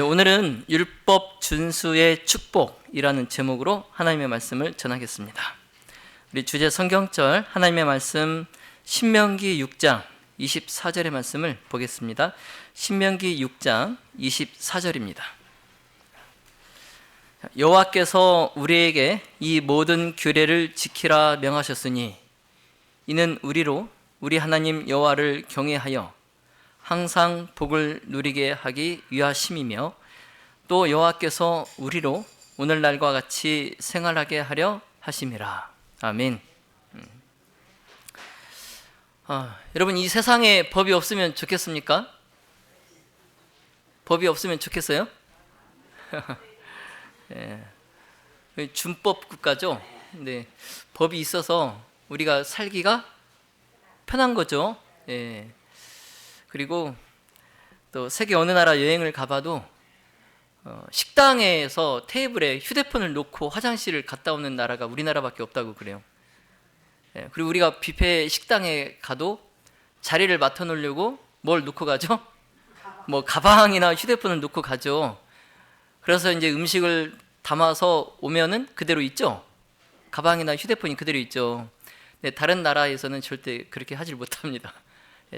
오늘은 율법 준수의 축복이라는 제목으로 하나님의 말씀을 전하겠습니다. 우리 주제 성경절 하나님의 말씀 신명기 6장 24절의 말씀을 보겠습니다. 신명기 6장 24절입니다. 여호와께서 우리에게 이 모든 규례를 지키라 명하셨으니 이는 우리로 우리 하나님 여호와를 경외하여 항상 복을 누리게 하기 위하심이며 또 여호와께서 우리로 오늘날과 같이 생활하게 하려 하심이라. 아멘. 여러분, 이 세상에 법이 없으면 좋겠습니까? 법이 없으면 좋겠어요? 준법 국가죠. 근데 법이 있어서 우리가 살기가 편한 거죠. 그리고 또 세계 어느 나라 여행을 가봐도 식당에서 테이블에 휴대폰을 놓고 화장실을 갔다 오는 나라가 우리나라밖에 없다고 그래요. 그리고 우리가 뷔페 식당에 가도 자리를 맡아 놓으려고 뭘 놓고 가죠? 뭐 가방이나 휴대폰을 놓고 가죠. 그래서 이제 음식을 담아서 오면은 그대로 있죠. 가방이나 휴대폰이 그대로 있죠. 근데 다른 나라에서는 절대 그렇게 하질 못합니다.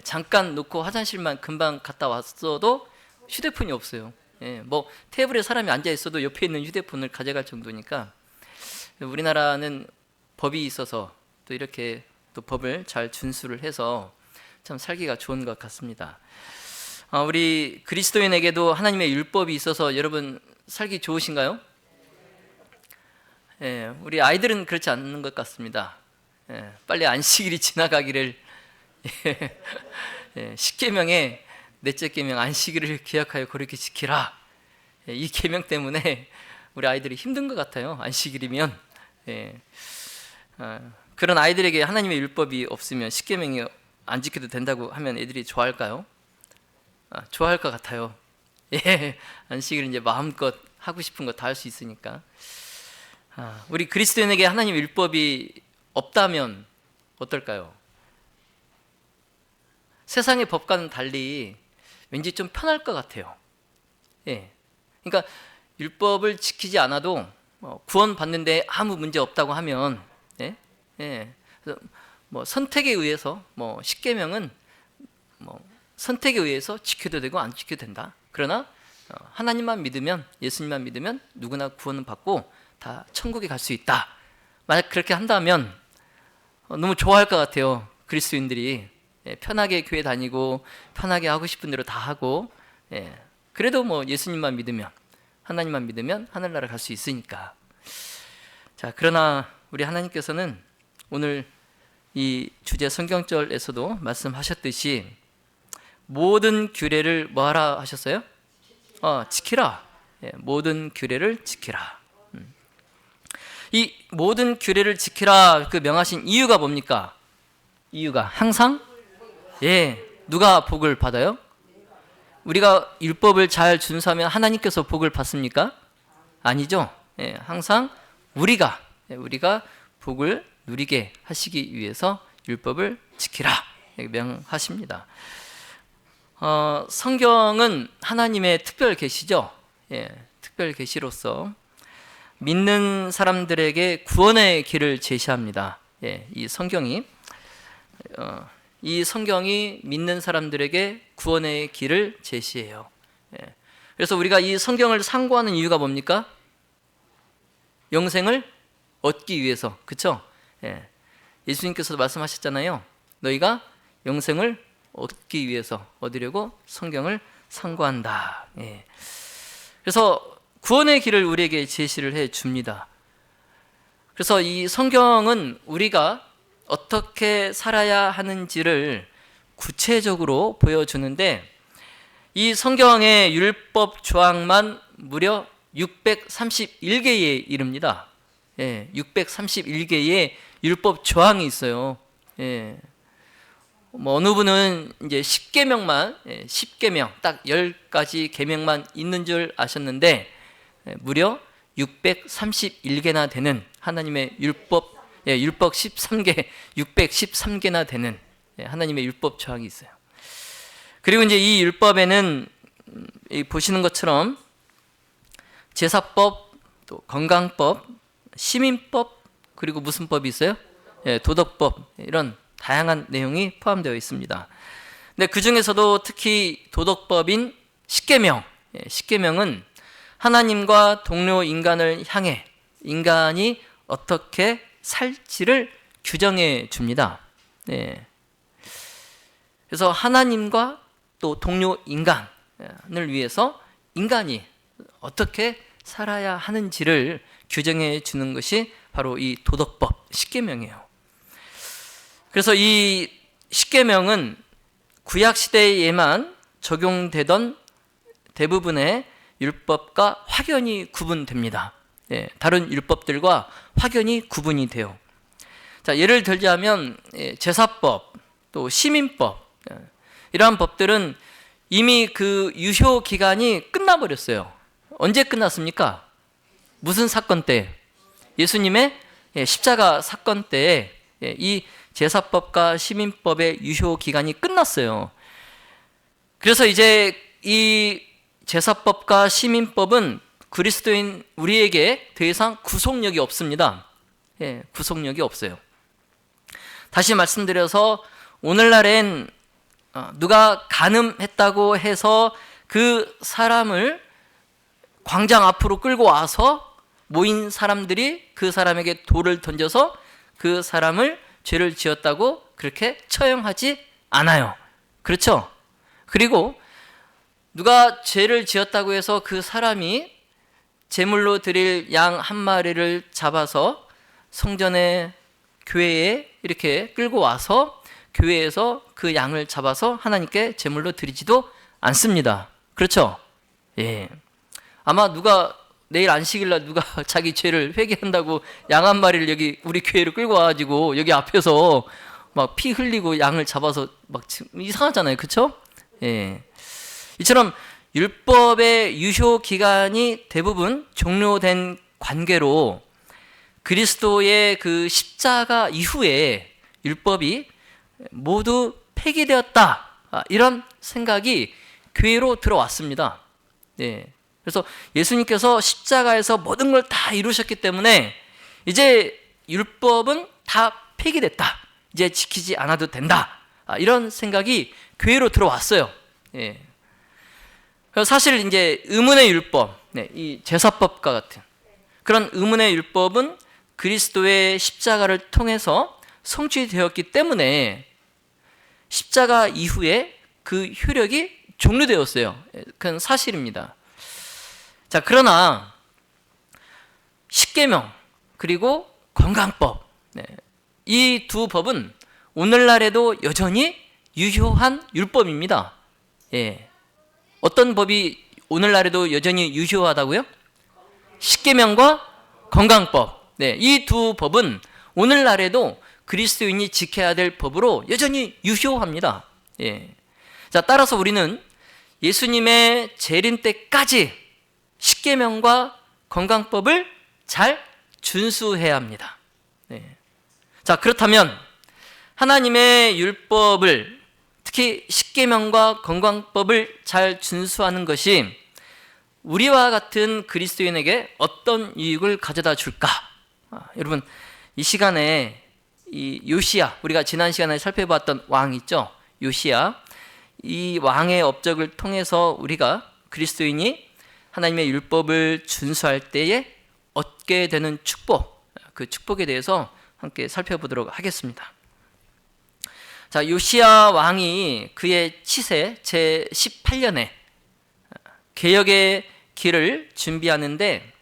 잠깐 놓고 화장실만 금방 갔다 왔어도 휴대폰이 없어요. 뭐 테이블에 사람이 앉아 있어도 옆에 있는 휴대폰을 가져갈 정도니까 우리나라는 법이 있어서 또 이렇게 또 법을 잘 준수를 해서 참 살기가 좋은 것 같습니다. 우리 그리스도인에게도 하나님의 율법이 있어서 여러분 살기 좋으신가요? 우리 아이들은 그렇지 않는 것 같습니다. 빨리 안식일이 지나가기를 십계명의 넷째 계명 안식일을 기억하여 거룩히 지키라. 이 계명 때문에 우리 아이들이 힘든 것 같아요. 안식일이면 그런 아이들에게 하나님의 율법이 없으면 십계명이 안 지켜도 된다고 하면 애들이 좋아할까요? 좋아할 것 같아요. 안식일은 이제 마음껏 하고 싶은 거 다 할 수 있으니까. 우리 그리스도인에게 하나님의 율법이 없다면 어떨까요? 세상의 법과는 달리 왠지 좀 편할 것 같아요. 그러니까 율법을 지키지 않아도 구원 받는데 아무 문제 없다고 하면, 그래서 뭐 선택에 의해서 뭐 십계명은 뭐 선택에 의해서 지켜도 되고 안 지켜도 된다. 그러나 하나님만 믿으면, 예수님만 믿으면 누구나 구원은 받고 다 천국에 갈 수 있다. 만약 그렇게 한다면 너무 좋아할 것 같아요. 그리스도인들이. 편하게 교회 다니고 편하게 하고 싶은 대로 다 하고, 그래도 뭐 예수님만 믿으면, 하나님만 믿으면 하늘나라 갈 수 있으니까. 자, 그러나 우리 하나님께서는 오늘 이 주제 성경절에서도 말씀하셨듯이 모든 규례를 뭐하라 하셨어요? 지키라. 모든 규례를 지키라. 이 모든 규례를 지키라 그 명하신 이유가 뭡니까? 이유가 항상 누가 복을 받아요? 우리가 율법을 잘 준수하면 하나님께서 복을 받습니까? 아니죠. 항상 우리가 복을 누리게 하시기 위해서 율법을 지키라 명하십니다. 성경은 하나님의 특별 계시죠. 특별 계시로서 믿는 사람들에게 구원의 길을 제시합니다. 이 성경이 믿는 사람들에게 구원의 길을 제시해요. 그래서 우리가 이 성경을 상고하는 이유가 뭡니까? 영생을 얻기 위해서, 그렇죠? 예수님께서도 말씀하셨잖아요. 너희가 영생을 얻기 위해서 얻으려고 성경을 상고한다. 그래서 구원의 길을 우리에게 제시를 해 줍니다. 그래서 이 성경은 우리가 어떻게 살아야 하는지를 구체적으로 보여주는데 이 성경의 율법 조항만 무려 631개에 이릅니다. 631개의 율법 조항이 있어요. 뭐 어느 분은 이제 10계명 딱 10가지 계명만 있는 줄 아셨는데 무려 631개나 되는 하나님의 율법 13개, 613개나 되는 하나님의 율법 조항이 있어요. 그리고 이제 이 율법에는 보시는 것처럼 제사법, 또 건강법, 시민법, 그리고 무슨 법이 있어요? 예, 도덕법, 이런 다양한 내용이 포함되어 있습니다. 근데 그 중에서도 특히 도덕법인 십계명, 십계명은 하나님과 동료 인간을 향해 인간이 어떻게 살지를 규정해 줍니다. 네. 그래서 하나님과 또 동료 인간을 위해서 인간이 어떻게 살아야 하는지를 규정해 주는 것이 바로 이 도덕법 십계명이에요. 그래서 이 십계명은 구약 시대에만 적용되던 대부분의 율법과 확연히 구분됩니다. 예, 다른 율법들과 확연히 구분이 돼요. 자, 예를 들자면 제사법, 또 시민법, 이러한 법들은 이미 그 유효 기간이 끝나버렸어요. 언제 끝났습니까? 무슨 사건 때? 예수님의 십자가 사건 때에 이 제사법과 시민법의 유효 기간이 끝났어요. 그래서 이제 이 제사법과 시민법은 그리스도인 우리에게 더 이상 구속력이 없습니다. 예, 구속력이 없어요. 다시 말씀드려서 오늘날엔 누가 간음했다고 해서 그 사람을 광장 앞으로 끌고 와서 모인 사람들이 그 사람에게 돌을 던져서 그 사람을 죄를 지었다고 그렇게 처형하지 않아요. 그렇죠? 그리고 누가 죄를 지었다고 해서 그 사람이 제물로 드릴 양 한 마리를 잡아서 성전에 교회에 이렇게 끌고 와서 교회에서 그 양을 잡아서 하나님께 제물로 드리지도 않습니다. 그렇죠? 예. 아마 누가 내일 안식일날 누가 자기 죄를 회개한다고 양 한 마리를 여기 우리 교회로 끌고 와가지고 여기 앞에서 막 피 흘리고 양을 잡아서 막 이상하잖아요. 그렇죠? 예. 이처럼 율법의 유효 기간이 대부분 종료된 관계로 그리스도의 그 십자가 이후에 율법이 모두 폐기되었다, 이런 생각이 교회로 들어왔습니다. 예. 그래서 예수님께서 십자가에서 모든 걸 다 이루셨기 때문에 이제 율법은 다 폐기됐다, 이제 지키지 않아도 된다, 이런 생각이 교회로 들어왔어요. 예. 사실 이제 의문의 율법, 이 제사법과 같은 그런 의문의 율법은 그리스도의 십자가를 통해서 성취되었기 때문에 십자가 이후에 그 효력이 종료되었어요. 그건 사실입니다. 자, 그러나 십계명 그리고 건강법, 이 두 법은 오늘날에도 여전히 유효한 율법입니다. 예. 어떤 법이 오늘날에도 여전히 유효하다고요? 십계명과 건강법. 이 두 법은 오늘날에도 그리스도인이 지켜야 될 법으로 여전히 유효합니다. 예. 자, 따라서 우리는 예수님의 재림 때까지 십계명과 건강법을 잘 준수해야 합니다. 네. 자, 그렇다면 하나님의 율법을, 특히 십계명과 건강법을 잘 준수하는 것이 우리와 같은 그리스도인에게 어떤 유익을 가져다 줄까? 여러분, 이 시간에 이 요시야, 우리가 지난 시간에 살펴봤던 왕 있죠? 요시야, 이 왕의 업적을 통해서 우리가 그리스도인이 하나님의 율법을 준수할 때에 얻게 되는 축복, 그 축복에 대해서 함께 살펴보도록 하겠습니다. 자, 요시야 왕이 그의 치세 제18년에 개혁의 길을 준비하는데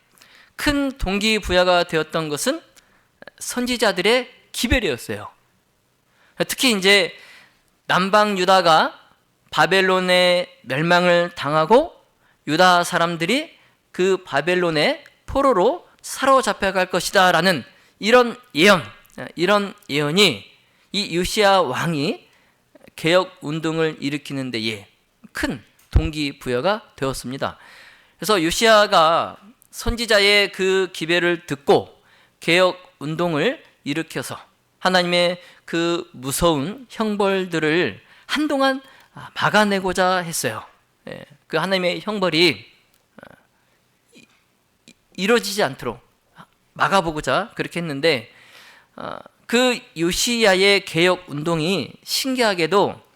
큰 동기부여가 되었던 것은 선지자들의 기별이었어요. 특히 이제 남방 유다가 바벨론의 멸망을 당하고 유다 사람들이 그 바벨론의 포로로 사로잡혀갈 것이다 라는 이런 예언이 이 요시야 왕이 개혁 운동을 일으키는 데에 큰 동기부여가 되었습니다. 그래서 요시야가 선지자의 그 기별을 듣고 개혁 운동을 일으켜서 하나님의 그 무서운 형벌들을 한동안 막아내고자 했어요. 그 하나님의 형벌이 이루어지지 않도록 막아보고자 그렇게 했는데, 그 요시야의 개혁 운동이 신기하게도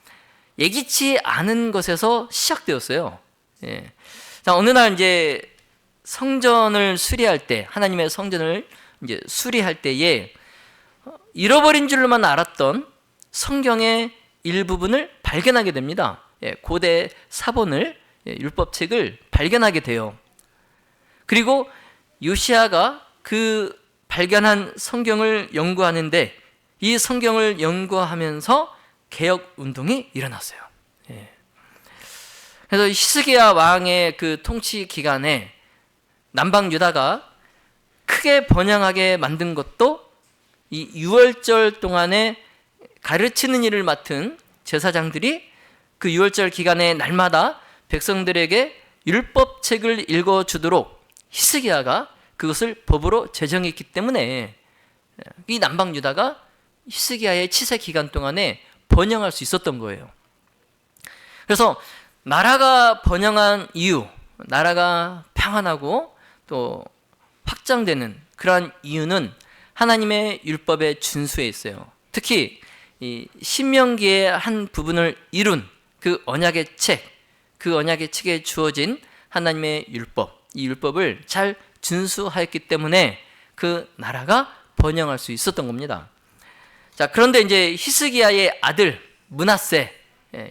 예기치 않은 것에서 시작되었어요. 예. 자, 어느 날 이제 성전을 수리할 때, 하나님의 성전을 이제 수리할 때에 잃어버린 줄로만 알았던 성경의 일부분을 발견하게 됩니다. 예, 고대 사본을, 율법책을 발견하게 돼요. 그리고 요시야가 그 발견한 성경을 연구하는데, 이 성경을 연구하면서 개혁 운동이 일어났어요. 예. 그래서 히스기야 왕의 그 통치 기간에 남방 유다가 크게 번영하게 만든 것도 이 유월절 동안에 가르치는 일을 맡은 제사장들이 그 유월절 기간에 날마다 백성들에게 율법책을 읽어주도록 히스기야가 그것을 법으로 제정했기 때문에 이 남방 유다가 히스기야의 치세 기간 동안에 번영할 수 있었던 거예요. 그래서 나라가 번영한 이유, 나라가 평안하고 또 확장되는 그러한 이유는 하나님의 율법의 준수에 있어요. 특히 이 신명기의 한 부분을 이룬 그 언약의 책, 그 언약의 책에 주어진 하나님의 율법, 이 율법을 잘 준수하였기 때문에 그 나라가 번영할 수 있었던 겁니다. 자, 그런데 이제 히스기야의 아들 므낫세,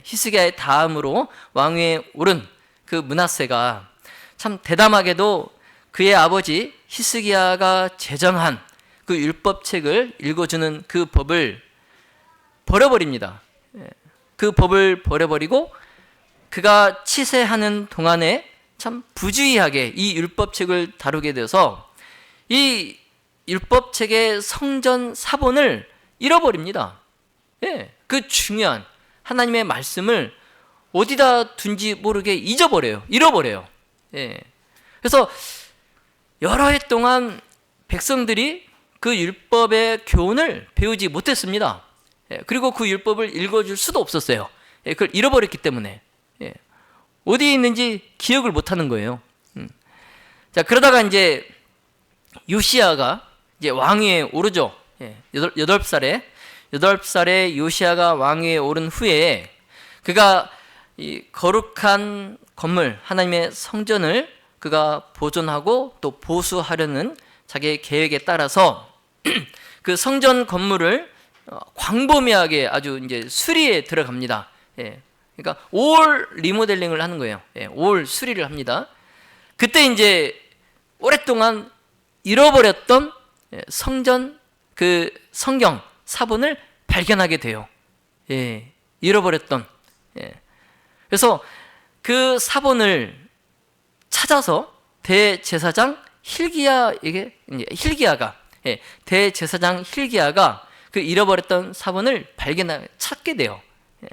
히스기야의 다음으로 왕위에 오른 그 므낫세가 참 대담하게도 그의 아버지 히스기야가 제정한 그 율법책을 읽어주는 그 법을 버려버립니다. 그 법을 버려버리고 그가 치세하는 동안에 참 부주의하게 이 율법책을 다루게 돼서 이 율법책의 성전 사본을 잃어버립니다. 예, 그 중요한 하나님의 말씀을 어디다 둔지 모르게 잊어버려요. 잃어버려요. 예. 그래서 여러 해 동안 백성들이 그 율법의 교훈을 배우지 못했습니다. 예, 그리고 그 율법을 읽어줄 수도 없었어요. 예, 그걸 잃어버렸기 때문에. 예, 어디에 있는지 기억을 못하는 거예요. 자, 그러다가 이제 요시야가 이제 왕위에 오르죠. 예, 8살에 요시야가 왕위에 오른 후에 그가 이 거룩한 건물, 하나님의 성전을 그가 보존하고 또 보수하려는 자기의 계획에 따라서 그 성전 건물을 광범위하게 아주 이제 수리에 들어갑니다. 예, 그러니까 올 리모델링을 하는 거예요. 예, 올 수리를 합니다. 그때 이제 오랫동안 잃어버렸던 성전 그 성경 사본을 발견하게 돼요. 예, 잃어버렸던. 예. 그래서 그 사본을 찾아서 대제사장 힐기야가 대제사장 힐기야가 그 잃어버렸던 사본을 찾게 돼요. 예.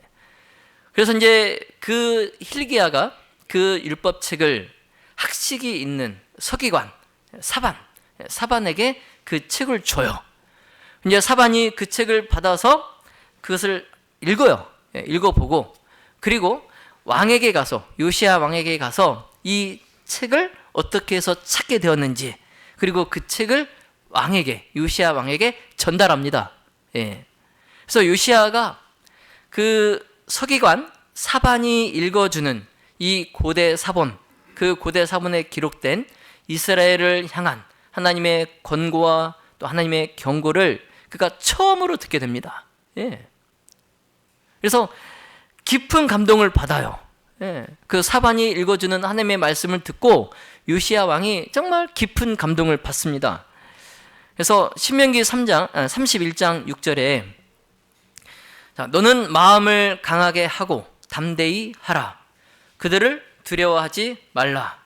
그래서 이제 그 힐기야가 그 율법책을 학식이 있는 서기관 사반에게 그 책을 줘요. 이제 사반이 그 책을 받아서 그것을 읽어요. 예, 읽어보고 그리고 왕에게 가서 요시야 왕에게 가서 이 책을 어떻게 해서 찾게 되었는지 그리고 그 책을 요시야 왕에게 전달합니다. 예. 그래서 요시야가 그 서기관 사반이 읽어주는 이 고대 사본, 그 고대 사본에 기록된 이스라엘을 향한 하나님의 권고와 또 하나님의 경고를 그가 처음으로 듣게 됩니다. 예. 그래서 깊은 감동을 받아요. 예. 그 사반이 읽어주는 하나님의 말씀을 듣고 요시야 왕이 정말 깊은 감동을 받습니다. 그래서 신명기 31장 6절에 자, 너는 마음을 강하게 하고 담대히 하라. 그들을 두려워하지 말라.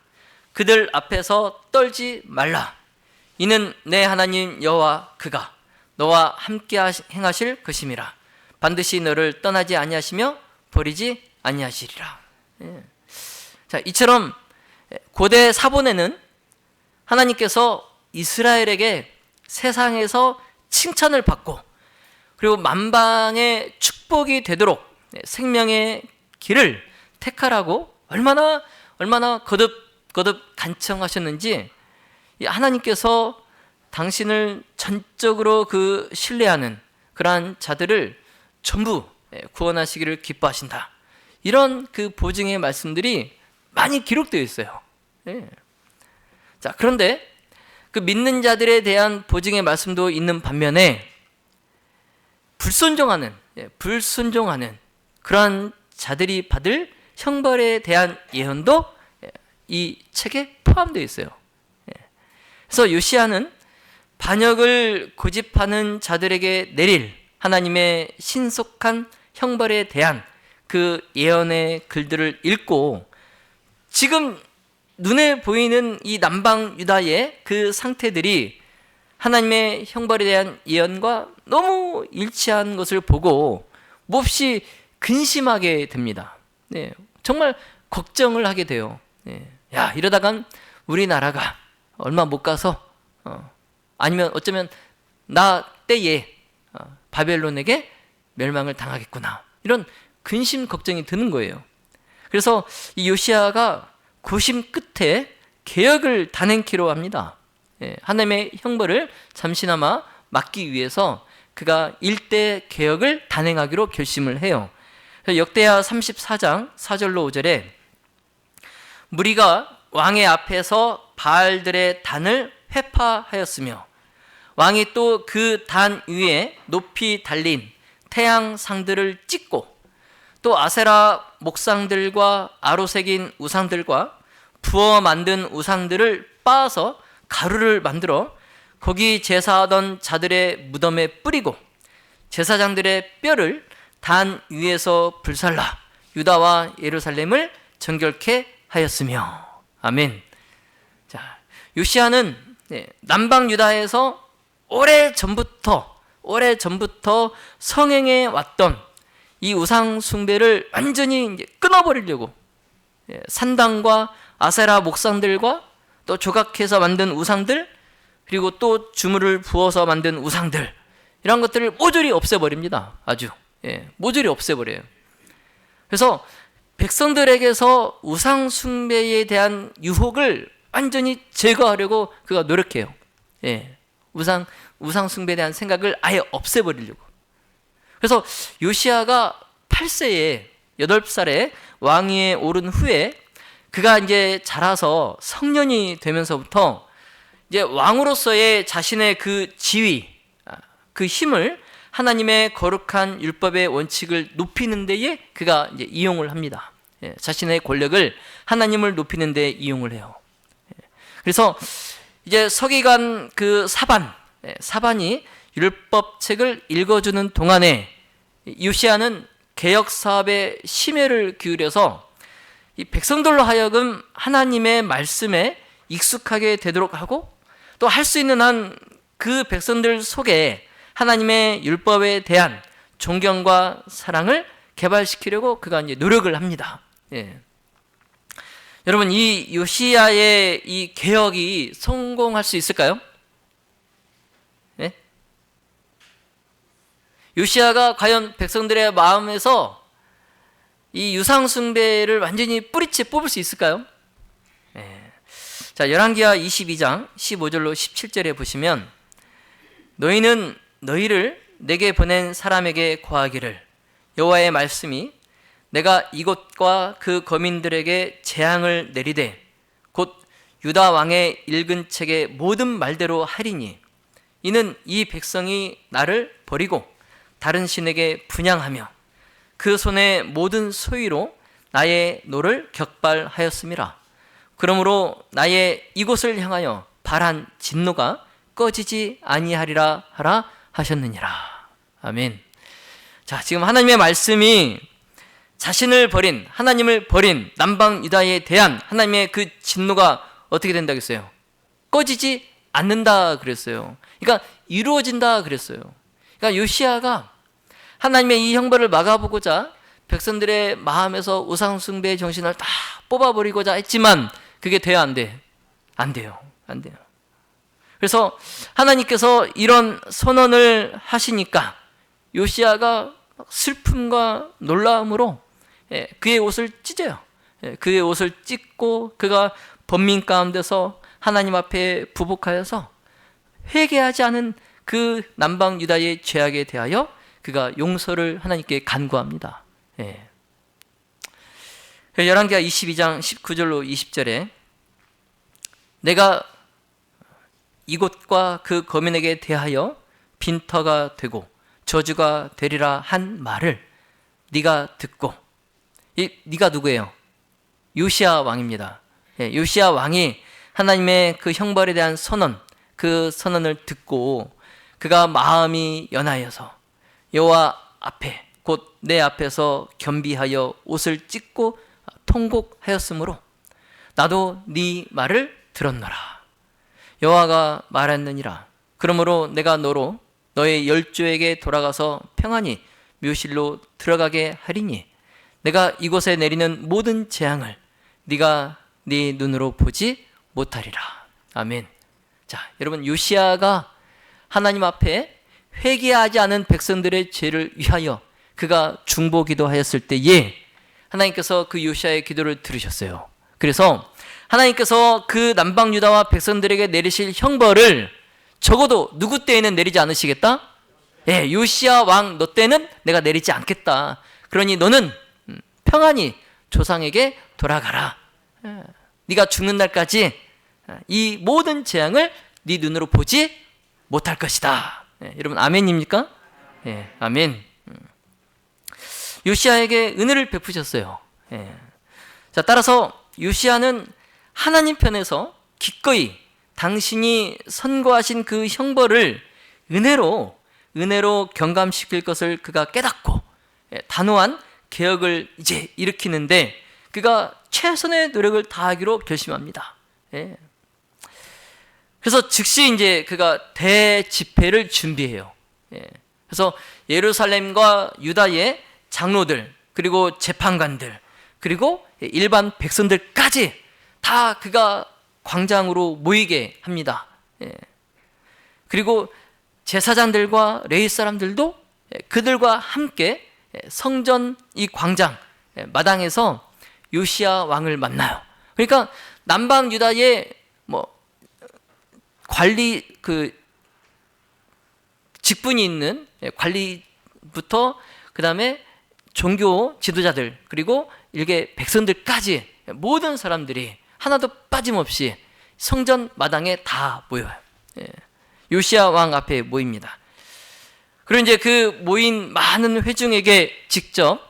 그들 앞에서 떨지 말라. 이는 내 하나님 여호와 그가 너와 함께 행하실 것임이라. 반드시 너를 떠나지 아니하시며 버리지 아니하시리라. 예. 자, 이처럼 고대 사본에는 하나님께서 이스라엘에게 세상에서 칭찬을 받고 그리고 만방의 축복이 되도록 생명의 길을 택하라고 얼마나 거듭 간청하셨는지 하나님께서 당신을 전적으로 신뢰하는 그러한 자들을 전부 구원하시기를 기뻐하신다. 이런 보증의 말씀들이 많이 기록되어 있어요. 자, 그런데 믿는 자들에 대한 보증의 말씀도 있는 반면에 불순종하는 그러한 자들이 받을 형벌에 대한 예언도 이 책에 포함되어 있어요. 그래서 요시야는 반역을 고집하는 자들에게 내릴 하나님의 신속한 형벌에 대한 예언의 글들을 읽고 지금 눈에 보이는 이 남방 유다의 상태들이 하나님의 형벌에 대한 예언과 너무 일치한 것을 보고 몹시 근심하게 됩니다. 정말 걱정을 하게 돼요. 야, 이러다간 우리나라가 얼마 못 가서 아니면 어쩌면 나 때에 바벨론에게 멸망을 당하겠구나. 이런 근심 걱정이 드는 거예요. 그래서 이 요시야가 고심 끝에 개혁을 단행키로 합니다. 하나님의 형벌을 잠시나마 막기 위해서 그가 일대 개혁을 단행하기로 결심을 해요. 역대하 34장 4절로 5절에 무리가 왕의 앞에서 바알들의 단을 회파하였으며 왕이 또 그 단 위에 높이 달린 태양상들을 찍고 또 아세라 목상들과 아로새긴 우상들과 부어 만든 우상들을 빻아서 가루를 만들어 거기 제사하던 자들의 무덤에 뿌리고 제사장들의 뼈를 단 위에서 불살라 유다와 예루살렘을 정결케 하였으며. 아멘. 자, 요시야는 남방 유다에서 오래 전부터 성행해 왔던 이 우상 숭배를 완전히 끊어버리려고 산당과 아세라 목상들과 또 조각해서 만든 우상들 그리고 또 주물을 부어서 만든 우상들 이런 것들을 모조리 없애버립니다. 아주 모조리 없애버려요. 그래서 백성들에게서 우상 숭배에 대한 유혹을 완전히 제거하려고 그가 노력해요. 우상 숭배에 대한 생각을 아예 없애버리려고. 그래서 요시야가 8세에 8살에 왕위에 오른 후에 그가 이제 자라서 성년이 되면서부터 이제 왕으로서의 자신의 지위, 힘을 하나님의 거룩한 율법의 원칙을 높이는 데에 그가 이제 이용을 합니다. 자신의 권력을 하나님을 높이는 데 이용을 해요. 그래서 이제 서기관 사반이 율법책을 읽어주는 동안에 요시야는 개혁 사업에 심혈을 기울여서 이 백성들로 하여금 하나님의 말씀에 익숙하게 되도록 하고 또 할 수 있는 한 그 백성들 속에 하나님의 율법에 대한 존경과 사랑을 개발시키려고 그가 이제 노력을 합니다. 여러분, 이 요시야의 이 개혁이 성공할 수 있을까요? 요시야가 과연 백성들의 마음에서 이 유상 숭배를 완전히 뿌리째 뽑을 수 있을까요? 자, 열왕기하 22장 15절로 17절에 보시면 너희는 너희를 내게 보낸 사람에게 고하기를 여호와의 말씀이 내가 이곳과 그 거민들에게 재앙을 내리되 곧 유다 왕의 읽은 책의 모든 말대로 하리니 이는 이 백성이 나를 버리고 다른 신에게 분향하며 그 손의 모든 소유로 나의 노를 격발하였음이라. 그러므로 나의 이곳을 향하여 발한 진노가 꺼지지 아니하리라 하라 하셨느니라. 아멘. 자, 지금 하나님의 말씀이 자신을 버린, 하나님을 버린 남방 유다에 대한 하나님의 그 진노가 어떻게 된다고 했어요? 꺼지지 않는다 그랬어요. 그러니까 이루어진다 그랬어요. 그러니까 요시야가 하나님의 이 형벌을 막아보고자 백성들의 마음에서 우상 숭배의 정신을 다 뽑아버리고자 했지만 그게 돼야 안 돼? 안 돼요. 안 돼요. 그래서 하나님께서 이런 선언을 하시니까 요시야가 슬픔과 놀라움으로 그의 옷을 찢어요. 그의 옷을 찢고 그가 번민 가운데서 하나님 앞에 부복하여서 회개하지 않은 그 남방 유다의 죄악에 대하여 그가 용서를 하나님께 간구합니다. 예. 열왕기하 22장 19절로 20절에 내가 이곳과 그 거민에게 대하여 빈터가 되고 저주가 되리라 한 말을 네가 듣고, 네가 누구예요? 요시야 왕입니다. 예, 요시야 왕이 하나님의 그 형벌에 대한 선언, 그 선언을 듣고 그가 마음이 연하여서 여호와 앞에 곧 내 앞에서 겸비하여 옷을 찢고 통곡하였으므로 나도 네 말을 들었노라. 여호와가 말했느니라. 그러므로 내가 너로 너의 열조에게 돌아가서 평안히 묘실로 들어가게 하리니 내가 이곳에 내리는 모든 재앙을 네가 네 눈으로 보지 못하리라. 아멘. 자, 여러분, 요시야가 하나님 앞에 회개하지 않은 백성들의 죄를 위하여 그가 중보기도하였을 때에 하나님께서 그 요시야의 기도를 들으셨어요. 그래서 하나님께서 그 남방 유다와 백성들에게 내리실 형벌을 적어도 누구 때에는 내리지 않으시겠다? 예, 요시야 왕 너 때는 내가 내리지 않겠다. 그러니 너는 평안히 조상에게 돌아가라. 네가 죽는 날까지 이 모든 재앙을 네 눈으로 보지 못할 것이다. 예, 여러분 아멘입니까? 예, 아멘. 요시야에게 은혜를 베푸셨어요. 예. 자, 따라서 요시야는 하나님 편에서 기꺼이 당신이 선고하신 그 형벌을 은혜로 경감시킬 것을 그가 깨닫고 단호한 개혁을 이제 일으키는데 그가 최선의 노력을 다하기로 결심합니다. 예. 그래서 즉시 이제 그가 대집회를 준비해요. 예. 그래서 예루살렘과 유다의 장로들, 그리고 재판관들, 그리고 일반 백성들까지 다 그가 광장으로 모이게 합니다. 예. 그리고 제사장들과 레위 사람들도 그들과 함께 성전 이 광장 마당에서 요시야 왕을 만나요. 그러니까 남방 유다의 관리 직분이 있는 관리부터 그 다음에 종교 지도자들 그리고 일개 백성들까지 모든 사람들이 하나도 빠짐없이 성전 마당에 다 모여요. 요시야 왕 앞에 모입니다. 그리고 이제 그 모인 많은 회중에게 직접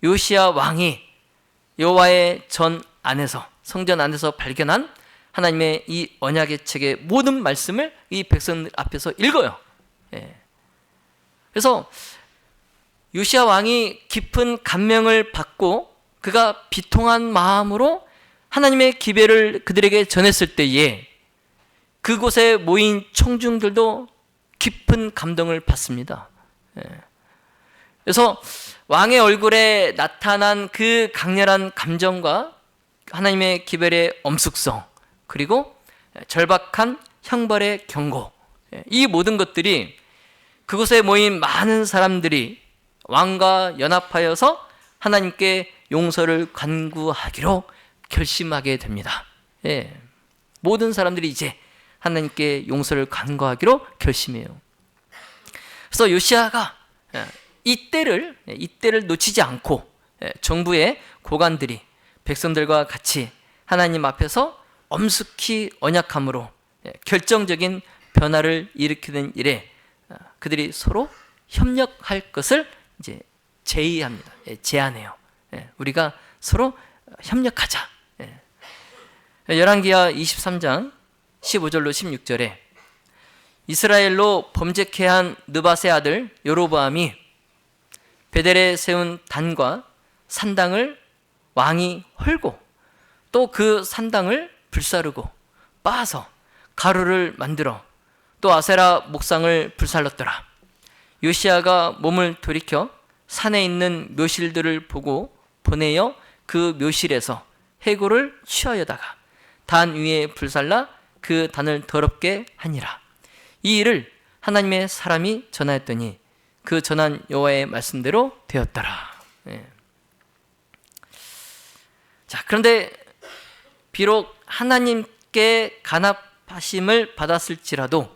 요시야 왕이 여호와의 전 안에서 성전 안에서 발견한 하나님의 이 언약의 책의 모든 말씀을 이 백성들 앞에서 읽어요. 그래서 요시야 왕이 깊은 감명을 받고 그가 비통한 마음으로 하나님의 기별을 그들에게 전했을 때에 그곳에 모인 청중들도 깊은 감동을 받습니다. 그래서 왕의 얼굴에 나타난 그 강렬한 감정과 하나님의 기별의 엄숙성 그리고 절박한 형벌의 경고, 이 모든 것들이 그곳에 모인 많은 사람들이 왕과 연합하여서 하나님께 용서를 간구하기로 결심하게 됩니다. 모든 사람들이 이제 하나님께 용서를 간구하기로 결심해요. 그래서 요시야가 이때를 놓치지 않고 정부의 고관들이 백성들과 같이 하나님 앞에서 엄숙히 언약함으로 결정적인 변화를 일으키는 일에 그들이 서로 협력할 것을 이제 제의합니다. 제안해요. 우리가 서로 협력하자. 열왕기하 23장 15절로 16절에 이스라엘로 범죄케 한 느밧의 아들 여로보암이 베델에 세운 단과 산당을 왕이 헐고 또 그 산당을 불사르고 빻아서 가루를 만들어 또 아세라 목상을 불살랐더라. 요시야가 몸을 돌이켜 산에 있는 묘실들을 보고 보내어 그 묘실에서 해골을 취하여다가 단 위에 불살라 그 단을 더럽게 하니라. 이 일을 하나님의 사람이 전하였더니 그 전한 여호와의 말씀대로 되었더라. 자, 그런데 비록 하나님 적게 간합하심을 받았을지라도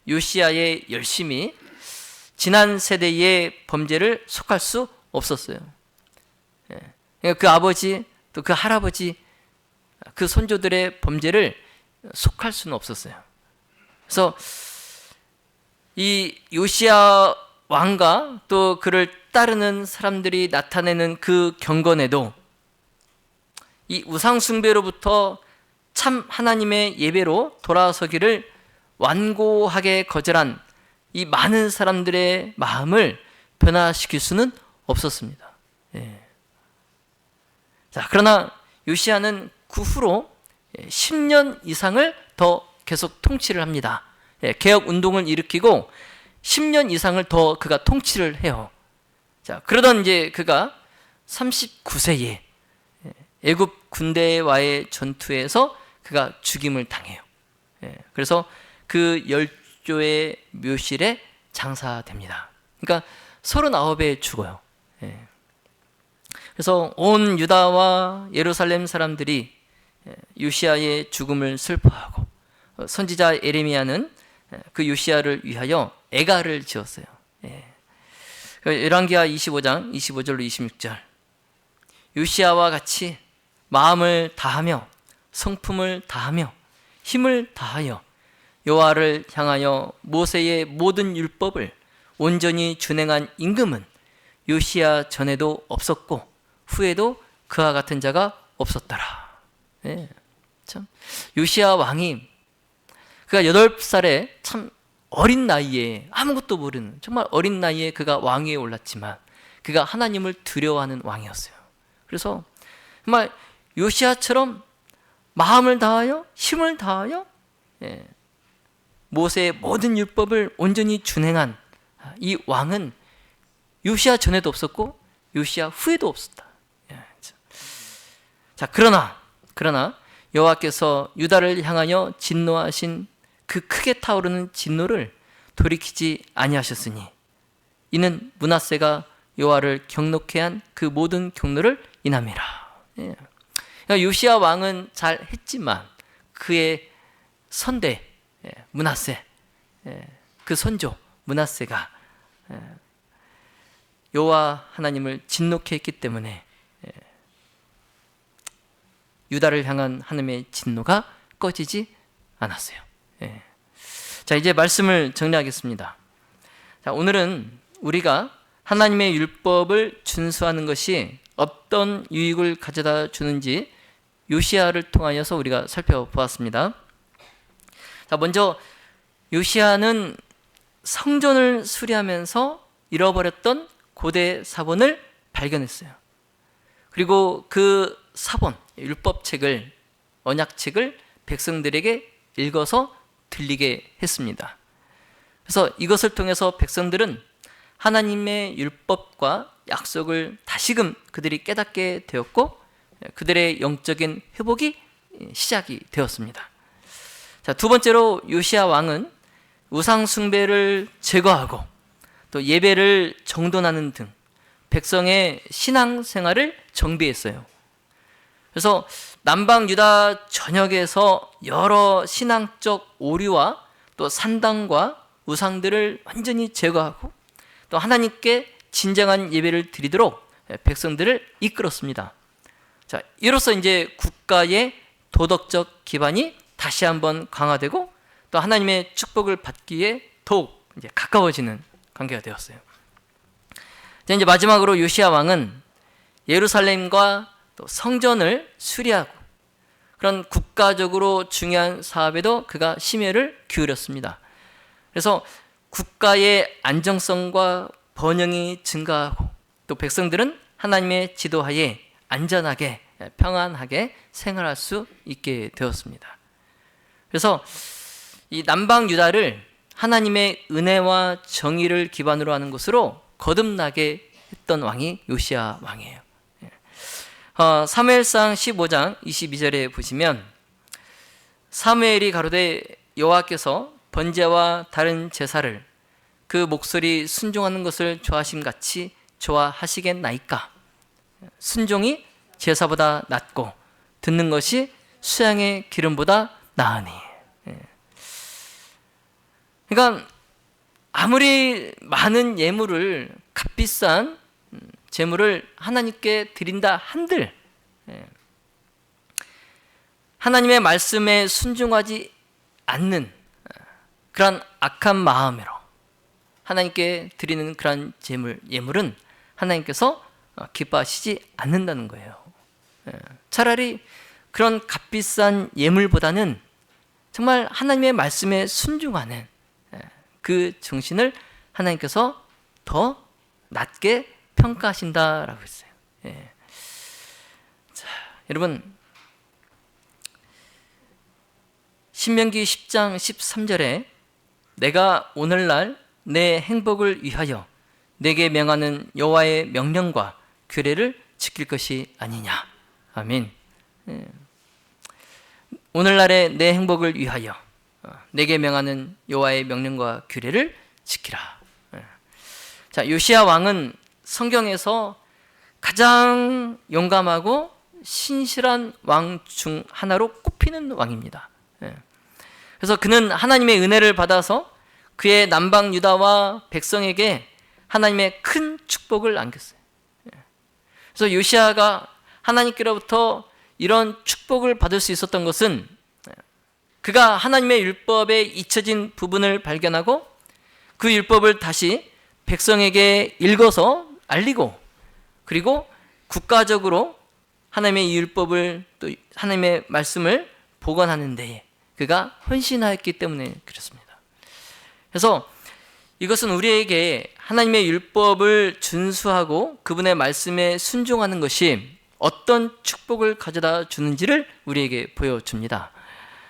요시야의 열심이 지난 세대의 범죄를 속할 수 없었어요. 그 아버지 또 그 할아버지 그 손조들의 범죄를 속할 수는 없었어요. 그래서 이 요시야 왕과 또 그를 따르는 사람들이 나타내는 그 경건에도 이 우상숭배로부터 참 하나님의 예배로 돌아서기를 완고하게 거절한 이 많은 사람들의 마음을 변화시킬 수는 없었습니다. 자, 그러나 요시야는 그 후로 10년 이상을 더 계속 통치를 합니다. 개혁 운동을 일으키고 10년 이상을 더 그가 통치를 해요. 자, 그러던 이제 그가 39세에 애굽 군대와의 전투에서 그가 죽임을 당해요. 그래서 그 열조의 묘실에 장사됩니다. 그러니까 39에 죽어요. 그래서 온 유다와 예루살렘 사람들이 요시야의 죽음을 슬퍼하고 선지자 에레미야는 그 요시야를 위하여 애가를 지었어요. 열왕기하 25장 25절로 26절 요시야와 같이 마음을 다하며 성품을 다하며 힘을 다하여 여호와를 향하여 모세의 모든 율법을 온전히 준행한 임금은 요시야 전에도 없었고 후에도 그와 같은 자가 없었더라. 참 요시야 왕이 그가 8살에 참 어린 나이에 아무것도 모르는 정말 어린 나이에 그가 왕위에 올랐지만 그가 하나님을 두려워하는 왕이었어요. 그래서 정말 요시야처럼 마음을 다하여 힘을 다하여 모세의 모든 율법을 온전히 준행한 이 왕은 요시야 전에도 없었고 요시야 후에도 없었다. 자, 그러나 여호와께서 유다를 향하여 진노하신 그 크게 타오르는 진노를 돌이키지 아니하셨으니 이는 므낫세가 여호와를 경노케 한 그 모든 경노를 인함이라. 그러니까 요시야 왕은 잘 했지만 그의 선대 므낫세 그 선조 므낫세가 여호와 하나님을 진노케 했기 때문에 유다를 향한 하나님의 진노가 꺼지지 않았어요. 자, 이제 말씀을 정리하겠습니다. 자, 오늘은 우리가 하나님의 율법을 준수하는 것이 어떤 유익을 가져다 주는지 요시야를 통하여서 우리가 살펴보았습니다. 자, 먼저 요시야는 성전을 수리하면서 잃어버렸던 고대 사본을 발견했어요. 그리고 그 사본, 율법책을, 언약책을 백성들에게 읽어서 들리게 했습니다. 그래서 이것을 통해서 백성들은 하나님의 율법과 약속을 다시금 그들이 깨닫게 되었고 그들의 영적인 회복이 시작이 되었습니다. 자, 두 번째로 요시야 왕은 우상 숭배를 제거하고 또 예배를 정돈하는 등 백성의 신앙 생활을 정비했어요. 그래서 남방 유다 전역에서 여러 신앙적 오류와 또 산당과 우상들을 완전히 제거하고 또 하나님께 진정한 예배를 드리도록 백성들을 이끌었습니다. 자, 이로써 이제 국가의 도덕적 기반이 다시 한번 강화되고 또 하나님의 축복을 받기에 더욱 이제 가까워지는 관계가 되었어요. 자, 이제 마지막으로 요시야 왕은 예루살렘과 또 성전을 수리하고 그런 국가적으로 중요한 사업에도 그가 심혈을 기울였습니다. 그래서 국가의 안정성과 번영이 증가하고 또 백성들은 하나님의 지도하에 안전하게 평안하게 생활할 수 있게 되었습니다. 그래서 이 남방 유다를 하나님의 은혜와 정의를 기반으로 하는 것으로 거듭나게 했던 왕이 요시야 왕이에요. 사무엘상 15장 22절에 보시면 사무엘이 가로되 여호와께서 번제와 다른 제사를 그 목소리 순종하는 것을 좋아하심같이 좋아하시겠나이까. 순종이 제사보다 낫고 듣는 것이 수양의 기름보다 나으니. 그러니까 아무리 많은 예물을, 값비싼 제물을 하나님께 드린다 한들 하나님의 말씀에 순종하지 않는 그런 악한 마음으로 하나님께 드리는 그런 예물은 하나님께서 기뻐하시지 않는다는 거예요. 차라리 그런 값비싼 예물보다는 정말 하나님의 말씀에 순종하는 그 정신을 하나님께서 더 낮게 평가하신다라고 했어요. 자, 여러분, 신명기 10장 13절에 내가 오늘날 내 행복을 위하여 내게 명하는 여호와의 명령과 규례를 지킬 것이 아니냐. 아멘. 오늘날의 내 행복을 위하여 내게 명하는 여호와의 명령과 규례를 지키라. 자, 요시야 왕은 성경에서 가장 용감하고 신실한 왕 중 하나로 꼽히는 왕입니다. 그래서 그는 하나님의 은혜를 받아서 그의 남방 유다와 백성에게 하나님의 큰 축복을 안겼어요. 그래서 요시야가 하나님께로부터 이런 축복을 받을 수 있었던 것은 그가 하나님의 율법에 잊혀진 부분을 발견하고 그 율법을 다시 백성에게 읽어서 알리고, 그리고 국가적으로 하나님의 율법을, 또 하나님의 말씀을 복원하는 데에 그가 헌신하였기 때문에 그렇습니다. 그래서 이것은 우리에게 하나님의 율법을 준수하고 그분의 말씀에 순종하는 것이 어떤 축복을 가져다 주는지를 우리에게 보여줍니다.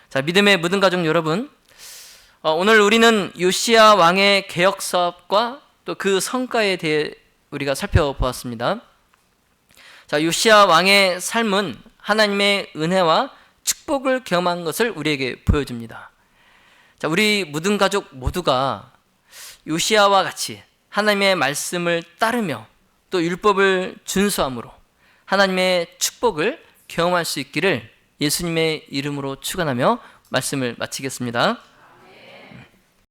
자, 믿음의 모든 가족 여러분, 오늘 우리는 요시야 왕의 개혁 사업과 또 그 성과에 대해 우리가 살펴보았습니다. 자, 요시야 왕의 삶은 하나님의 은혜와 축복을 경험한 것을 우리에게 보여줍니다. 자, 우리 모든 가족 모두가 요시야와 같이 하나님의 말씀을 따르며 또 율법을 준수함으로 하나님의 축복을 경험할 수 있기를 예수님의 이름으로 축원하며 말씀을 마치겠습니다.